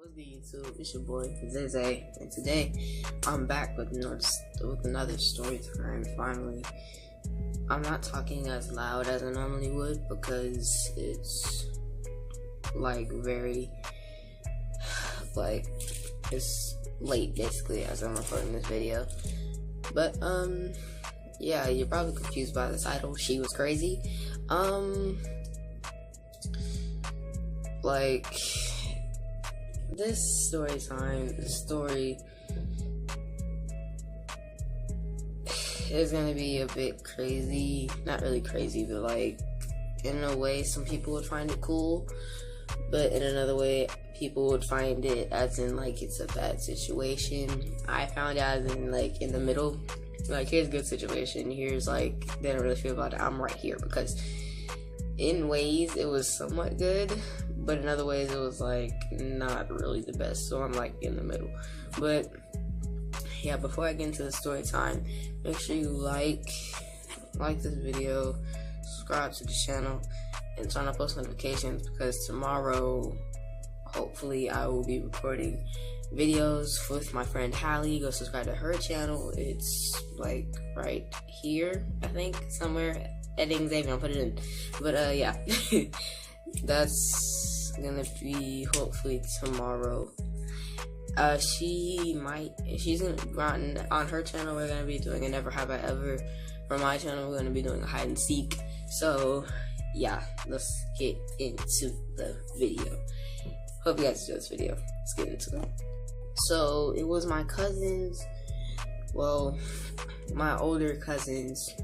What's good, YouTube? It's your boy Zay, and today I'm back with another story time. Finally, I'm not talking as loud as I normally would because it's it's late basically as I'm recording this video. But yeah, you're probably confused by the title. She was crazy. This story time, is gonna be a bit crazy. Not really crazy, but in a way some people would find it cool, but in another way people would find it as in it's a bad situation. I found it as in in the middle. Here's a good situation, here's they don't really feel about it. I'm right here because in ways it was somewhat good, but in other ways it was not really the best, so I'm in the middle. But yeah, before I get into the story time, make sure you like this video, subscribe to the channel, and turn on post notifications because tomorrow hopefully I will be recording videos with my friend Hallie. Go subscribe to her channel. It's right here, I think, somewhere. Editing Xavier, I'll put it in. But yeah, that's gonna be hopefully tomorrow. She's gonna on her channel. We're gonna be doing a Never Have I Ever. For my channel, we're gonna be doing a hide and seek. So yeah, let's get into the video. Hope you guys enjoy this video. Let's get into it. So it was my cousins, my older cousins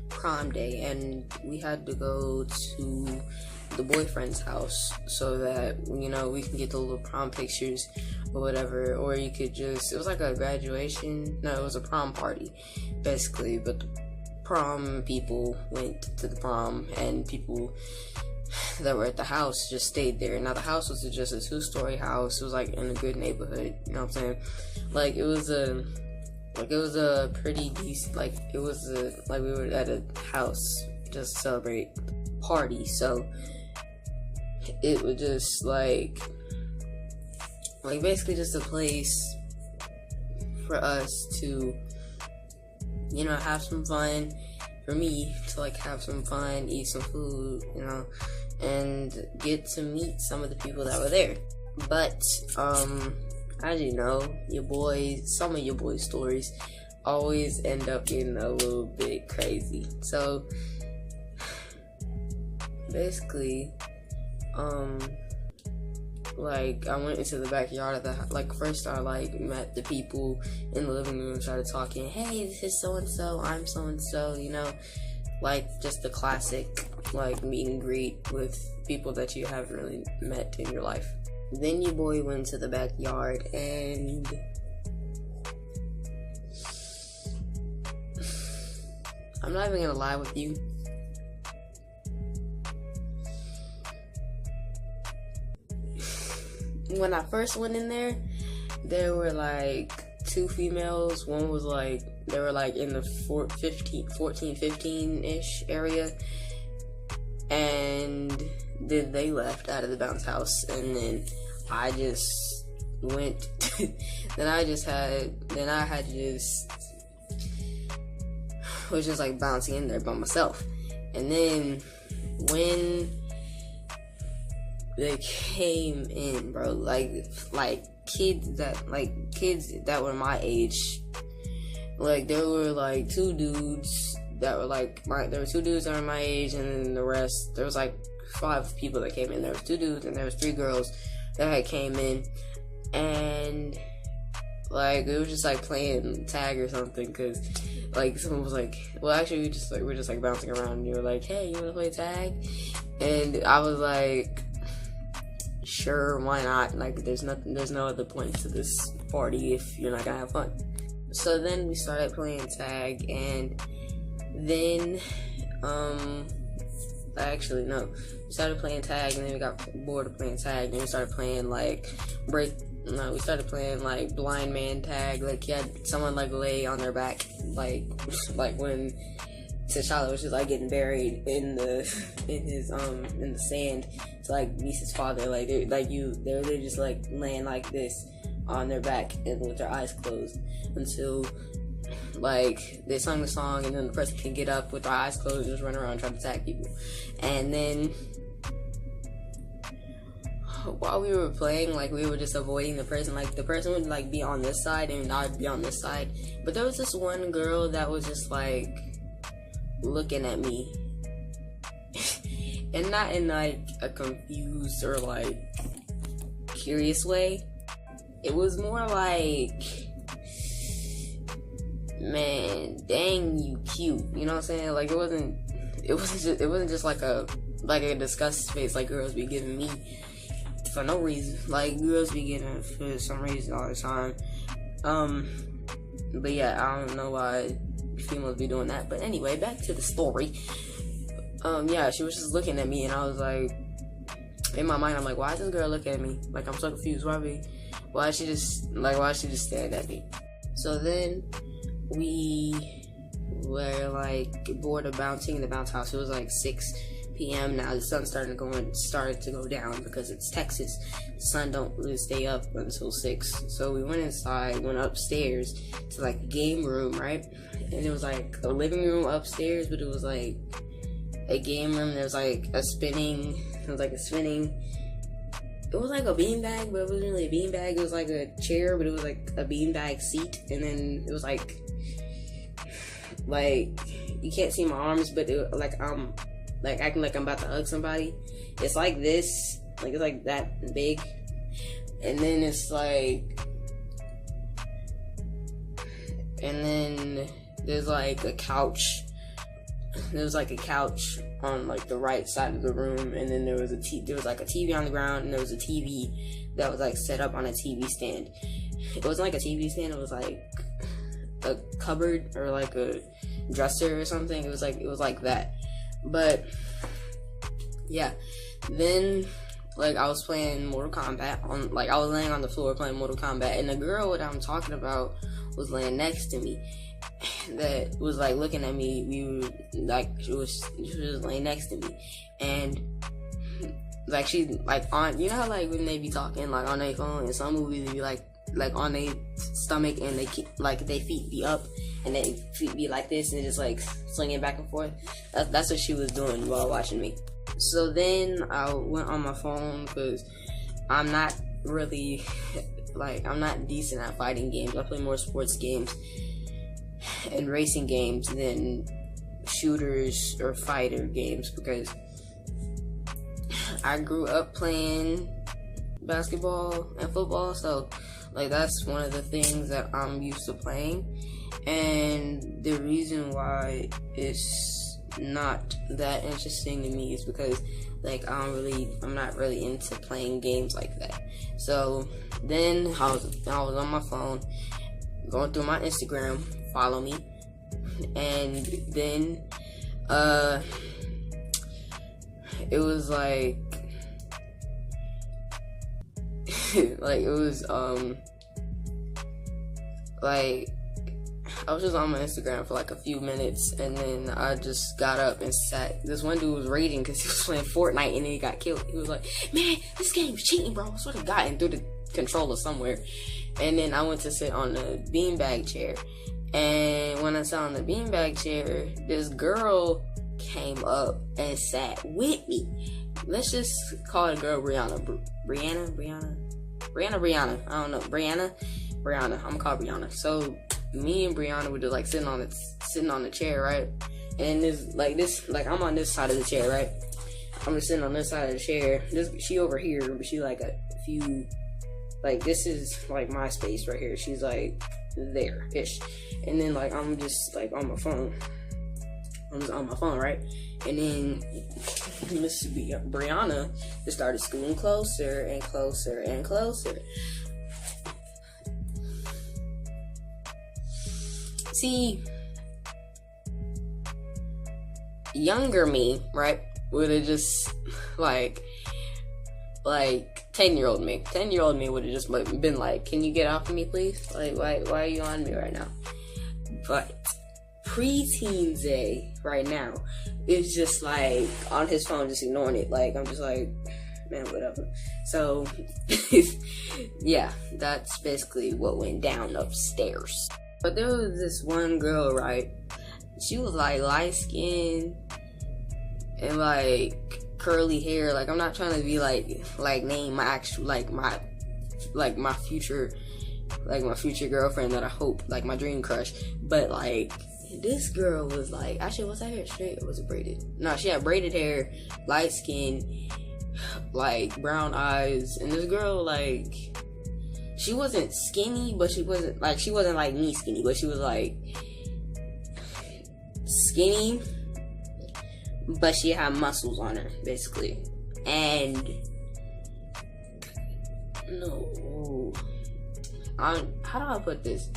prom day, and we had to go to the boyfriend's house so that we can get the little prom pictures or whatever. Or you could just, it was like a graduation, no, it was a prom party basically, but the prom people went to the prom and people that were at the house just stayed there. Now the house was just a 2-story house. It was in a good neighborhood, you know what I'm saying? It was a pretty decent, we were at a house just to celebrate party, so it was just basically just a place for us to have some fun, for me to have some fun, eat some food, and get to meet some of the people that were there. But as you know, some of your boys' stories always end up getting a little bit crazy. So basically, I went into the backyard of the first I met the people in the living room, started talking, hey, this is so and so, I'm so and so, just the classic meet and greet with people that you haven't really met in your life. Then your boy went to the backyard and I'm not even gonna lie with you. When I first went in there were 2 females. One was they were in the 15-ish area, and then they left out of the bounce house, and then I just went was just bouncing in there by myself. And then when they came in, bro, kids that were my age, there were 2 dudes that were there were 2 dudes that were my age, and then the rest, there was 5 people that came in. There was 2 dudes and there was 3 girls that had came in, and it was just playing tag or something, because someone was actually we were just bouncing around, and you were hey, you wanna play tag? And I was sure, why not? There's no other point to this party if you're not gonna have fun. So then we started playing tag, and then we started playing tag, and then we got bored of playing tag, and then we started playing we started playing blind man tag. You had someone lay on their back, when T'Challa was just like getting buried in the in the sand to like meet his father. Like they're just like laying like this on their back and with their eyes closed until like they sung the song, and then the person can get up with their eyes closed and just run around trying to attack people. And then while we were playing, like we were just avoiding the person. Like the person would like be on this side and I'd be on this side. But there was this one girl that was just like looking at me. And not in like a confused or like curious way. It was more like, man, dang, you cute. You know what I'm saying? Like it wasn't just like a disgust face like girls be giving me for no reason. Like girls be getting for some reason all the time. But yeah, I don't know why females be doing that. But anyway, back to the story. Yeah, she was just looking at me, and I was like, in my mind, I'm like, why is this girl looking at me? Like, I'm so confused. Why is she just staring at me? So then we were like bored of bouncing in the bounce house. It was like 6 p.m. now. The sun started to go down because it's Texas. The sun don't really stay up until 6. So we went inside, went upstairs to like a game room, right? And it was like a living room upstairs, but it was like a game room. There was like a spinning. It was like a beanbag, but it wasn't really a beanbag. It was like a chair, but it was like a beanbag seat. And then it was like you can't see my arms, but it, like I'm like acting like I'm about to hug somebody. It's like this, like it's like that big. And then it's like, and then there's like a couch. There's like a couch on like the right side of the room, and then there was like a TV on the ground, and there was a TV that was like set up on a TV stand. It wasn't like a TV stand, it was like a cupboard or like a dresser or something. It was like that. But yeah, then like I was playing Mortal Kombat I was laying on the floor playing Mortal Kombat, and the girl that I'm talking about was laying next to me. That was like looking at me. She was laying next to me, and like she like on, you know how like when they be talking like on their phone in some movies they be like on their stomach, and they keep like their feet be up and their feet be like this and just like swinging back and forth. That's what she was doing while watching me. So then I went on my phone because I'm not really I'm not decent at fighting games. I play more sports games and racing games than shooters or fighter games, because I grew up playing basketball and football, so like that's one of the things that I'm used to playing. And the reason why it's not that interesting to me is because like I'm not really into playing games like that. So then I was on my phone going through my Instagram, follow me, and then it was like like it was like I was just on my Instagram for like a few minutes, and then I just got up and sat. This one dude was raging because he was playing Fortnite and then he got killed. He was like, man, this game's cheating, bro. I sort of got and threw the controller somewhere. And then I went to sit on the beanbag chair. And when I sat on the beanbag chair, this girl came up and sat with me. Let's just call the girl Brianna. Brianna. I don't know. Brianna. I'm gonna call Brianna. So me and Brianna were just like sitting on the chair, right? And I'm on this side of the chair, right? I'm just sitting on this side of the chair. She over here, but she like a few, like this is like my space right here. She's like there-ish. And then like I'm just like on my phone. I'm just on my phone, right? And then Miss Brianna just started scooting closer and closer and closer. See, younger me, right, would have just like 10-year-old me. 10-year-old me would have just been like, "Can you get off of me, please? Like, why are you on me right now?" But preteen Zay right now is just like on his phone, just ignoring it. Like, I'm just like, man, whatever. So, yeah, that's basically what went down upstairs. But there was this one girl, right? She was like light skinned and like curly hair. Like, I'm not trying to be like name my actual my future girlfriend that I hope, like my dream crush. But like, this girl was like, actually, was that hair straight or was it braided? No, she had braided hair, light skin, like brown eyes. And this girl, like, she wasn't skinny, but she wasn't like me skinny, but she was like skinny, but she had muscles on her, basically. And no, how do I put this?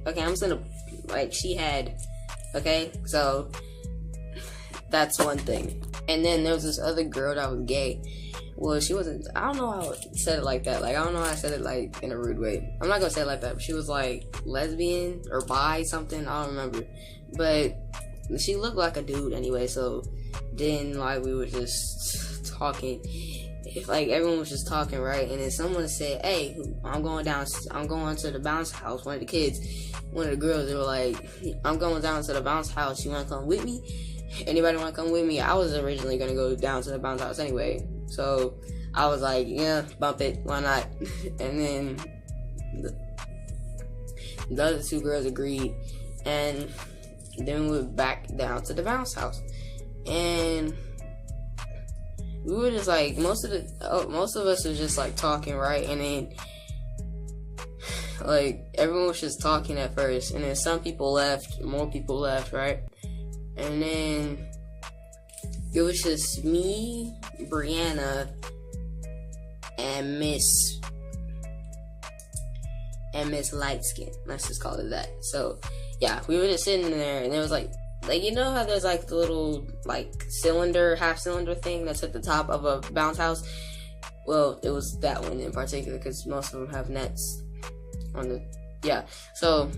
Okay, I'm just gonna, like, she had, okay, so that's one thing. And then there was this other girl that was gay. Well, she wasn't, I don't know how I said it like that. Like, I don't know how I said it, like, in a rude way. I'm not gonna say it like that, but she was, like, lesbian or bi something. I don't remember. But she looked like a dude anyway, so then, like, we were just talking. If, like, everyone was just talking, right? And then someone said, hey, I'm going to the bounce house. One of the kids, one of the girls, they were like, I'm going down to the bounce house. You want to come with me? Anybody want to come with me? I was originally going to go down to the bounce house anyway. So I was like, yeah, bump it. Why not? And then the other two girls agreed. And then we went back down to the bounce house. And we were just like, most of us was just like talking, right? And then like everyone was just talking at first, and then some people left, more people left, right? And then it was just me, Brianna, and Miss Lightskin. Let's just call it that. So yeah, we were just sitting there, and it was like, you know how there's like the little like half cylinder thing that's at the top of a bounce house? Well, it was that one in particular because most of them have nets on the, yeah. So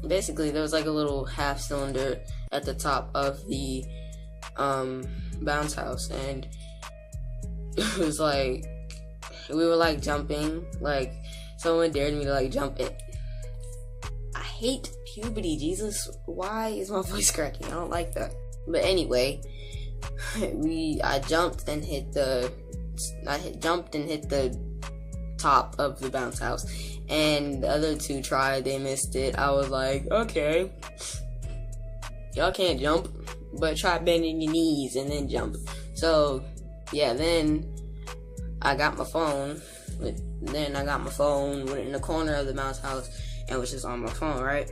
basically there was like a little half cylinder at the top of the bounce house, and it was like, we were like jumping, like someone dared me to like jump it. I hate puberty, Jesus, why is my voice cracking? I don't like that. But anyway, I jumped and hit the top of the bounce house, and the other two tried, they missed it. I was like, okay, y'all can't jump, but try bending your knees and then jump. So yeah, then I got my phone, went in the corner of the bounce house and was just on my phone, right?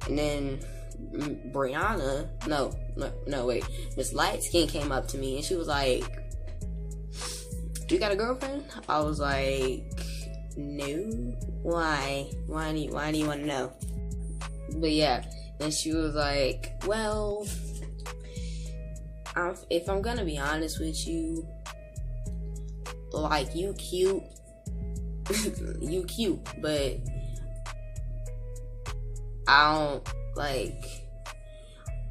And then Brianna, wait, Miss Lightskin came up to me and she was like, "Do you got a girlfriend?" I was like, "No." Why? Why do you want to know? But yeah, then she was like, "Well, if I'm gonna be honest with you, like, you cute, you cute, but I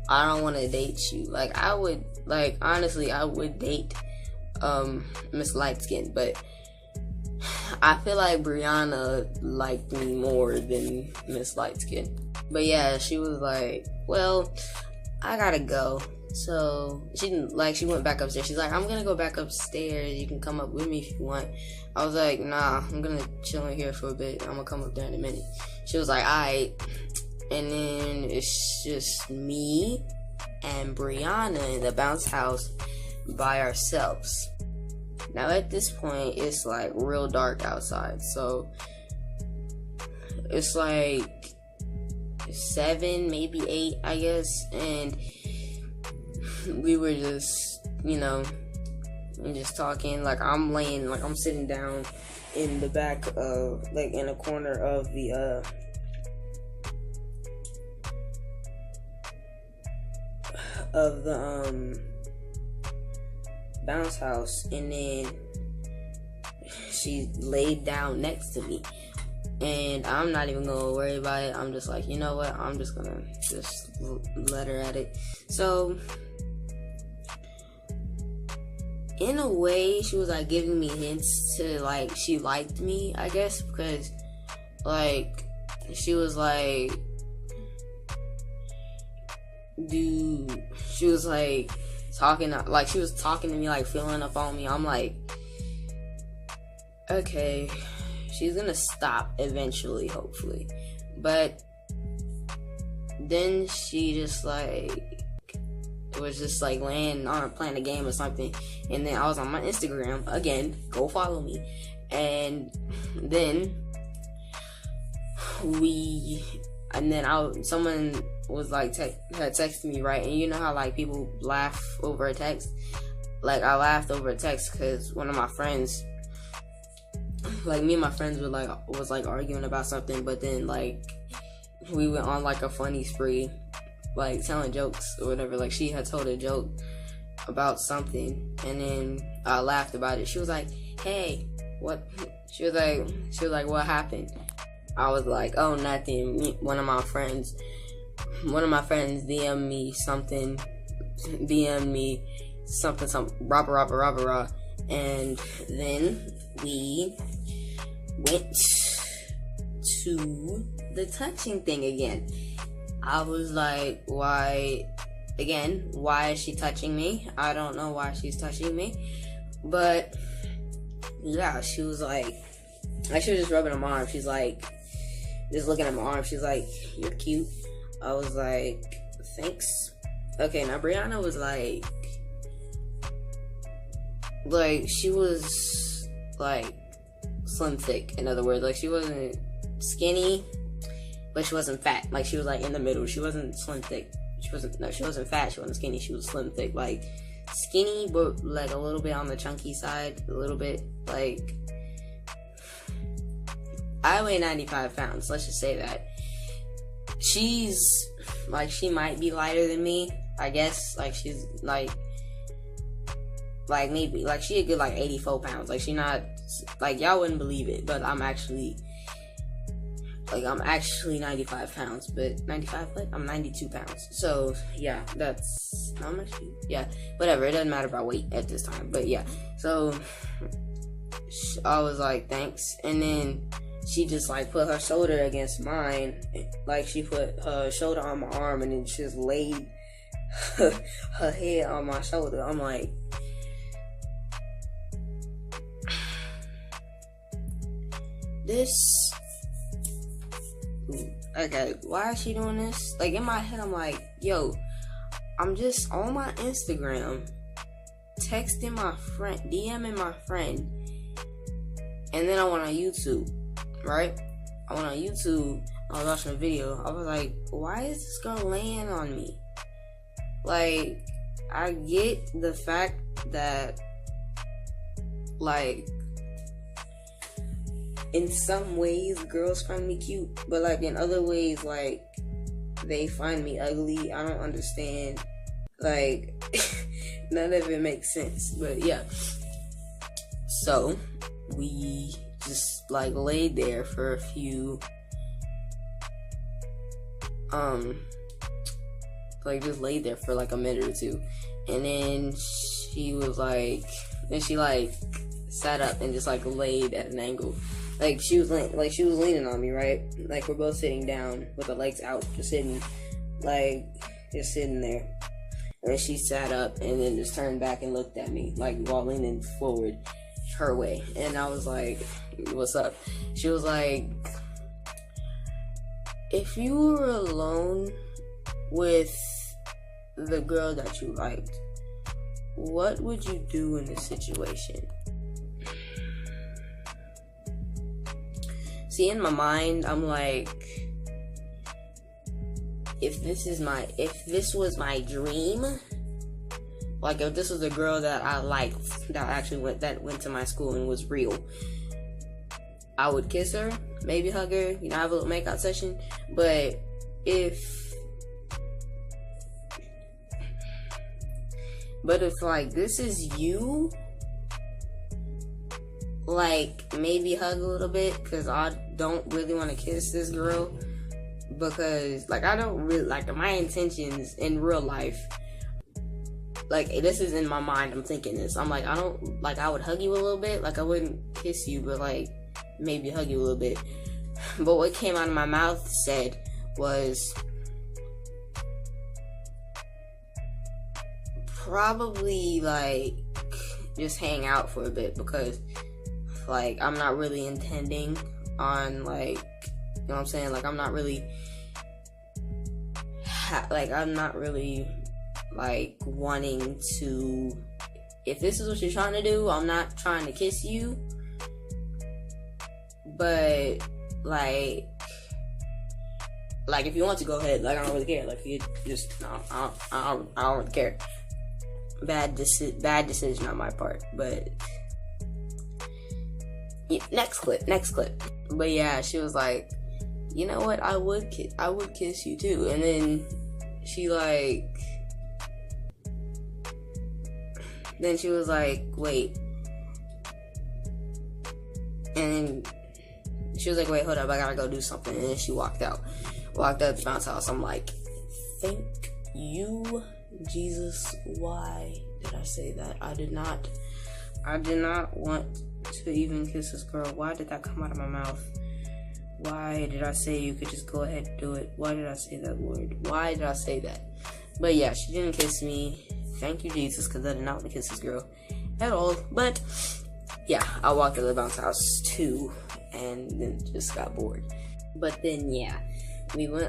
don't want to date you. Like, I would, like, honestly, I would date Miss Lightskin, but I feel like Brianna liked me more than Miss Lightskin." But yeah, she was like, "Well, I gotta go." So she went back upstairs. She's like, "I'm gonna go back upstairs. You can come up with me if you want." I was like, "Nah, I'm gonna chill in here for a bit. I'm gonna come up there in a minute." She was like, "Alright." And then it's just me and Brianna in the bounce house by ourselves. Now at this point, it's like real dark outside. So it's like 7, maybe 8, I guess. And we were just, just talking. Like, I'm sitting down in the back of, like, in a corner of the, bounce house, and then she laid down next to me. And I'm not even gonna worry about it. I'm just like, you know what? I'm just gonna just let her at it. So, in a way, she was like giving me hints to like she liked me, I guess, because like she was like, dude, she was like talking to me, like feeling up on me. I'm like, okay, she's gonna stop eventually, hopefully. But then she just like was just like laying on playing a game or something, and then I was on my Instagram again. Go follow me. And then someone was like had texted me, right? And you know how like people laugh over a text? Like I laughed over a text because one of my friends, like me and my friends was arguing about something, but then like we went on like a funny spree, like telling jokes or whatever. Like she had told a joke about something, and then I laughed about it. She was like, "Hey, what?" She was like, "What happened?" I was like, "Oh, nothing." One of my friends DM'd me something, rah, and then we went to the touching thing again. I was like, why is she touching me? I don't know why she's touching me. But yeah, she was like, she was just rubbing on my arm. She's like, just looking at my arm. She's like, "You're cute." I was like, "Thanks." Okay, now Brianna was like she was like slim thick. In other words, like she wasn't skinny, but she wasn't fat. Like she was like in the middle. She wasn't slim thick. She wasn't fat. She wasn't skinny. She was slim thick. Like skinny, but like a little bit on the chunky side. A little bit like, I weigh 95 pounds. Let's just say that. She's like, she might be lighter than me, I guess. Like she's like maybe like she a good like 84 pounds. Like she not like, y'all wouldn't believe it, but I'm actually 95 pounds, but 95, what? I'm 92 pounds. So yeah, that's how much? Yeah, whatever. It doesn't matter about weight at this time, but yeah. So I was like, thanks. And then she just like put her shoulder against mine. Like she put her shoulder on my arm and then she just laid her head on my shoulder. I'm like, this, okay, why is she doing this? Like in my head, I'm like, yo, I'm just on my Instagram, texting my friend, DMing my friend, and then I went on YouTube, right? I went on YouTube, I was watching a video, I was like, why is this girl laying on me? Like, I get the fact that, like, in some ways, girls find me cute, but like in other ways, like they find me ugly. I don't understand. Like none of it makes sense. But yeah. So we just like laid there for a few, like just laid there for like a minute or two, and then she was like, then she like sat up and just like laid at an angle. Like she was leaning on me, right? Like we're both sitting down with the legs out, just sitting there. And then she sat up and then just turned back and looked at me, like while leaning forward her way. And I was like, "What's up?" She was like, "If you were alone with the girl that you liked, what would you do in this situation?" See, in my mind, I'm like, if this was my dream, like if this was a girl that I liked, that went to my school and was real, I would kiss her, maybe hug her, have a little makeout session. But if like this is you, like maybe hug a little bit, because I don't really want to kiss this girl, because like I don't really like my intentions in real life. Like, this is in my mind, I'm thinking this. I'm like, I don't, like, I would hug you a little bit. Like, I wouldn't kiss you, but, like, maybe hug you a little bit. But what came out of my mouth said was, probably, like, just hang out for a bit, because, like, I'm not really intending on, like, you know what I'm saying? Like, I'm not really, like, wanting to, if this is what you're trying to do, I'm not trying to kiss you, but, like, if you want to, go ahead, like, I don't really care, like, you just, I don't really care. Bad decision on my part, but, yeah, next clip, but yeah, she was like, you know what, I would kiss you too, and then she, like, then she was like, wait. And then she was like, wait, hold up, I gotta go do something. And then she walked out the bounce house. I'm like, thank you, Jesus. Why did I say that? I did not want to even kiss this girl. Why did that come out of my mouth? Why did I say you could just go ahead and do it? Why did I say that word? Why did I say that? But yeah, she didn't kiss me. Thank you, Jesus, because I did not want to kiss this girl at all. But yeah, I walked out of the bounce house too, and then just got bored. But then yeah,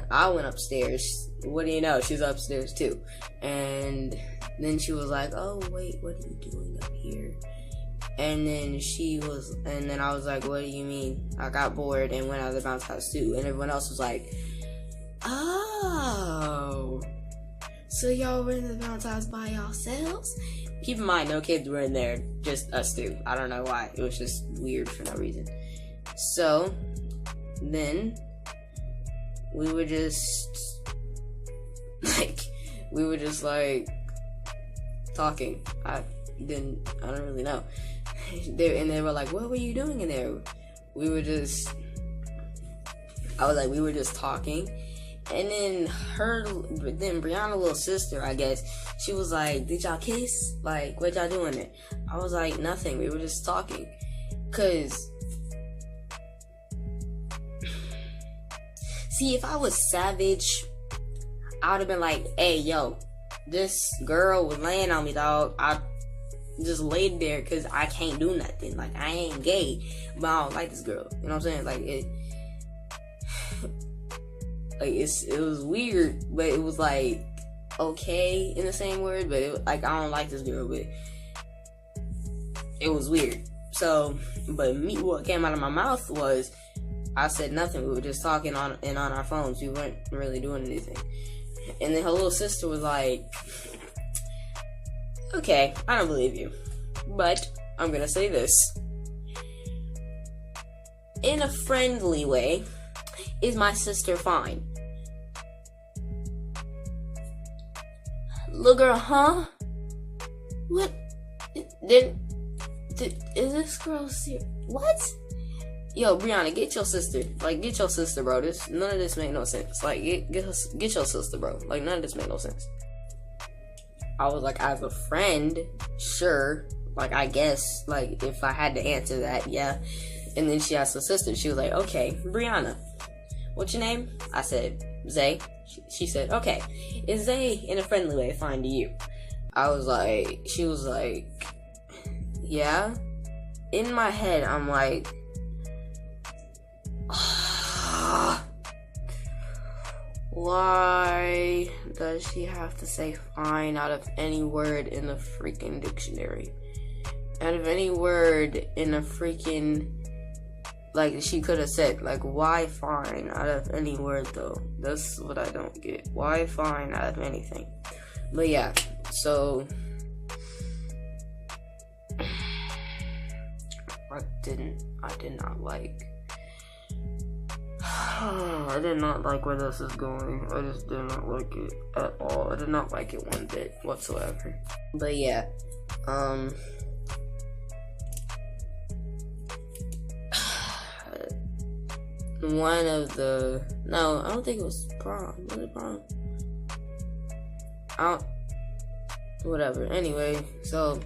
I went upstairs. What do you know? She's upstairs too. And then she was like, oh wait, what are you doing up here? And then I was like, what do you mean? I got bored and went out of the bounce house too. And everyone else was like, oh, so y'all were in the bounce house by yourselves? Keep in mind, no kids were in there, just us two. I don't know why. It was just weird for no reason. So then we were just talking. I don't really know. They were like, what were you doing in there? I was like, we were just talking. And then Brianna's little sister, I guess, she was like, did y'all kiss? Like, what y'all doing there? I was like, nothing. We were just talking. Cause, see, if I was savage, I would have been like, hey, yo, this girl was laying on me, dog. I just laid there because I can't do nothing. Like, I ain't gay, but I don't like this girl. You know what I'm saying? Like, it was weird, but it was like okay in the same word, but it, like, I don't like this girl, but it was weird. So, but what came out of my mouth was, I said nothing. We were just talking on our phones. We weren't really doing anything. And then her little sister was like, okay, I don't believe you, but I'm gonna say this in a friendly way. Is my sister fine? Little girl, huh? What? Is this girl serious? What? Yo, Brianna, get your sister. Like, get your sister, bro. None of this make no sense. Like, get your sister, bro. Like, none of this make no sense. I was like, as a friend, sure. Like, I guess, like, if I had to answer that, yeah. And then she asked her sister. She was like, okay, Brianna, what's your name? I said, Zay. She said, okay, is Zay in a friendly way fine to you? I was like, she was like, yeah. In my head, I'm like, why does she have to say fine out of any word in the freaking dictionary? Out of any word in a freaking, like, she could have said, like, why fine out of any word, though? That's what I don't get. Why fine out of anything? But yeah, so I did not like where this is going. I just did not like it at all. I did not like it one bit whatsoever. But yeah, one of the, no, I don't think it was prom. Was it prom? Whatever. Anyway, so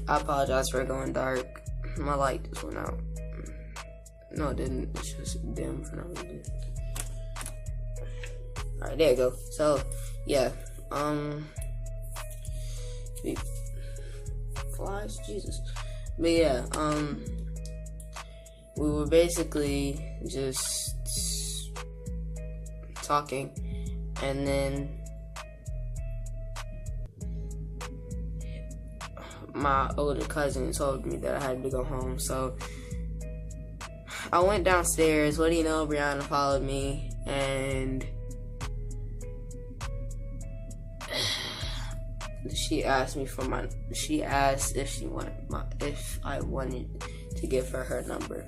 I apologize for going dark. My light just went out. No, it didn't. It's just dim for no reason. Alright, there you go. So, yeah. Flies? Jesus. But yeah, we were basically just talking, and then my older cousin told me that I had to go home, so I went downstairs. What do you know, Brianna followed me, and she asked me for my, she asked if I wanted to give her her number.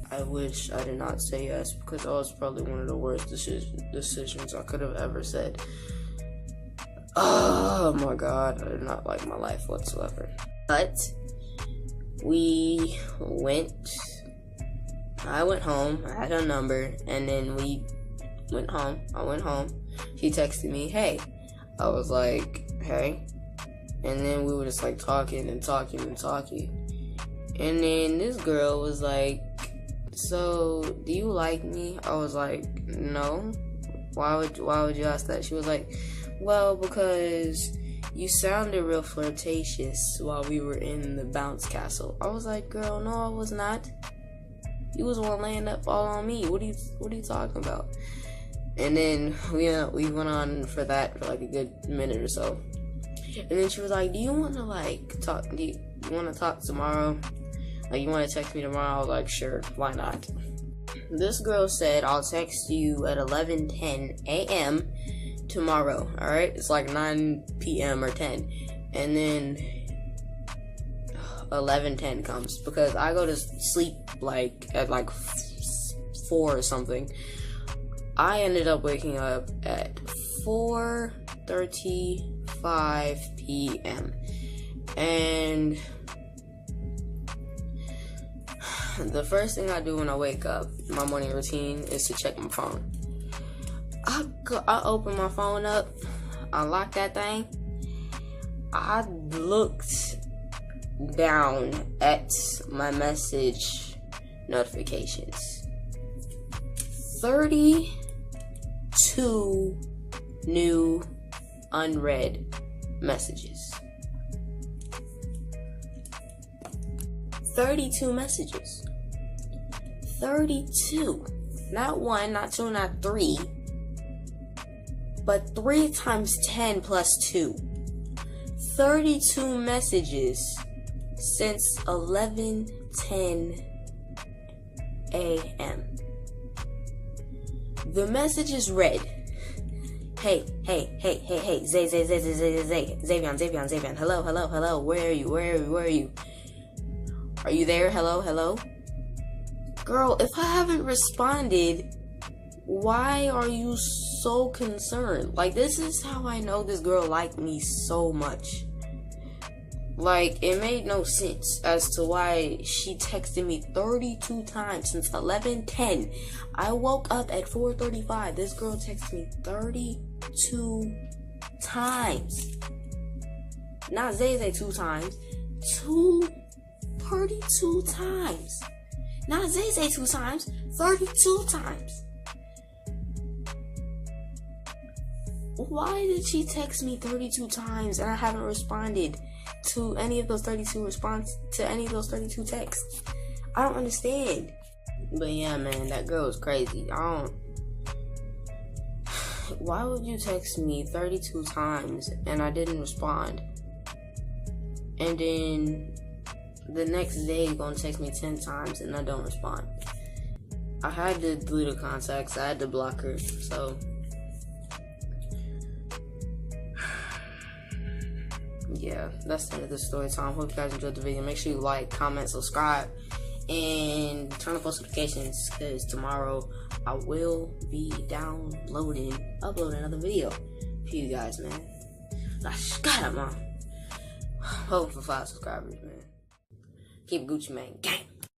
I wish I did not say yes, because that was probably one of the worst decisions I could have ever said. Oh my God, I did not like my life whatsoever. But I went home, I had her number, and then we went home. I went home. She texted me, hey. I was like, hey. And then we were just like talking. And then this girl was like, so do you like me? I was like, no. Why would you ask that? She was like, well, because you sounded real flirtatious while we were in the bounce castle. I was like, girl, no, I was not. You was one laying up all on me. What are you talking about? And then we went on for that for like a good minute or so. And then she was like, do you want to like talk? Do you want to talk tomorrow? Like, you want to text me tomorrow? I was like, sure, why not? This girl said, I'll text you at 11:10 a.m. tomorrow. All right, it's like 9 p.m. or 10, and then 11:10 comes because I go to sleep like at like 4 or something. I ended up waking up at 4:35 p.m. and the first thing I do when I wake up, my morning routine, is to check my phone. I open my phone up, I lock that thing. I looked down at my message notifications. 32 new unread messages. 32 messages. 32. Not 1, not 2, not 3. But 3 times 10 plus 2. 32 messages since 11:10 a.m. The message is read. Hey, Xavion, hello, where are you? Are you there? Hello? Girl, if I haven't responded, why are you so concerned? Like, this is how I know this girl liked me so much. Like, it made no sense as to why she texted me 32 times since 11:10. I woke up at 4:35. This girl texted me 32 times. Not Zay 2 times. 32 times. Not Zay 2 times. 32 times. Why did she text me 32 times and I haven't responded to any of those 32 texts? I don't understand. But yeah, man, that girl is crazy. Why would you text me 32 times and I didn't respond? And then the next day you're gonna text me 10 times and I don't respond. I had to delete her contacts. I had to block her. So yeah, that's the end of the story time. Hope you guys enjoyed the video. Make sure you like, comment, subscribe, and turn on post notifications, because tomorrow I will be uploading another video for you guys, man. Got it, mom. Hoping for 5 subscribers, man. Keep Gucci Mane gang.